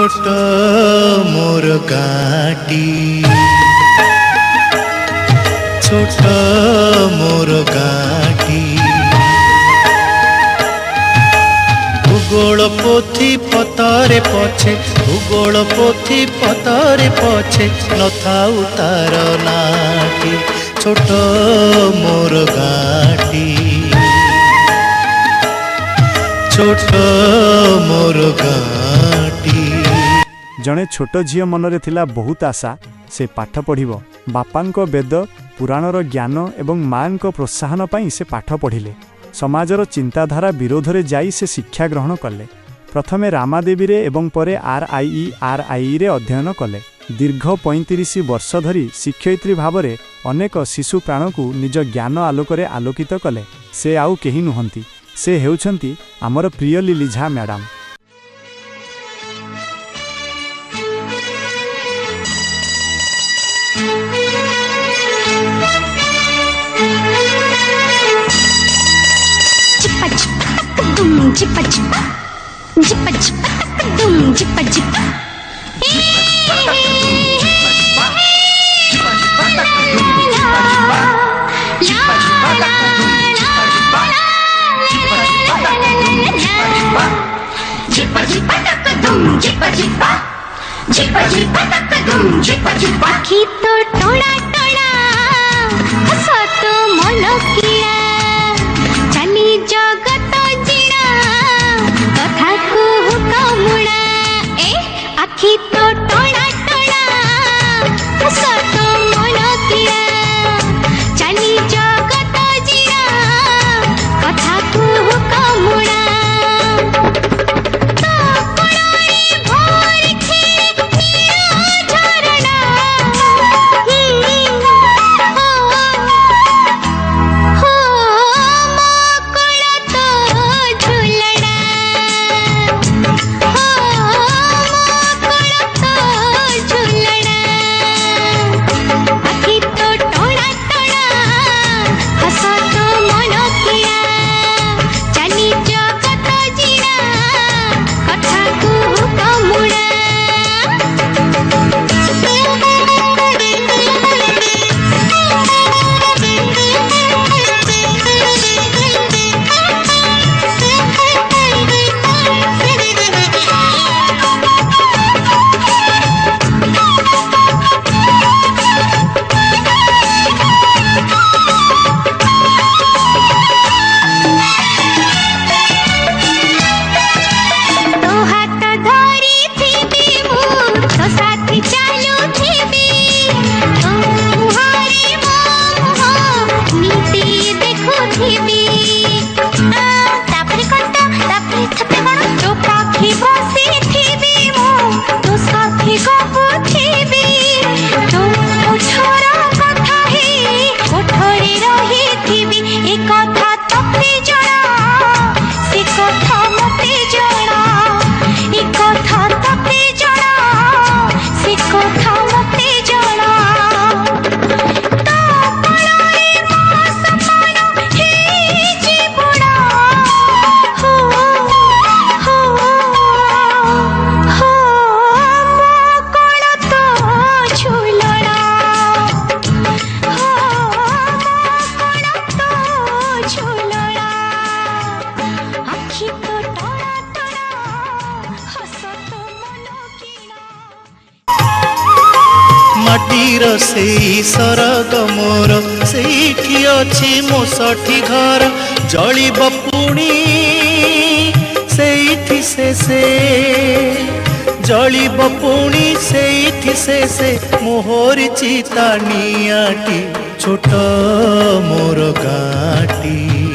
छोट मोर गाटी छोट मोर गाटी भूगोल पोथी पतरे पछे भूगोल पोथी पतरे पछे नथाउ तार नाटी छोट मोर गाटी छोट मोर गाटी। जड़े छोट झील मनरे थिला बहुत आशा से पाठ पढ़िबो बापांको वेद पुराणर ज्ञान एवं मांको प्रोत्साहन पाई से पाठ पढ़िले समाजर चिंताधारा विरोध रे जाई से शिक्षा ग्रहण कले प्रथमे रामादेवी रे एवं परे आरआई रे अध्ययन कले दीर्घ 35 वर्ष धरी शिक्षयित्री भावरे अनेक शिशु प्राण को निज ज्ञान आलोकरे आलोकित कले से आउ केही नुहंती से हेउछंती आमर प्रिय लिलिझा madam. Chippa chippa, chippa chippa, dum chippa chippa. Chippa chippa tak dum chippa chippa, chippa chippa tak dum chippa chippa. Khito toda toda, hasato mano kiya, chali jagat आखी तो टोड़ा टोड़ा हसतो मन किया चली जगत जीरा कथा को कमुड़ा तो कोड़ी भोर खेली झरना हो मकड़ तो झुलड़ा माटीर से सरग मोर सेठी अछि मो सठी घर जलिब पुणी सेठी से जलिब पुणी सेठी से मोहर चिता नियाटी छोट मोर गाटी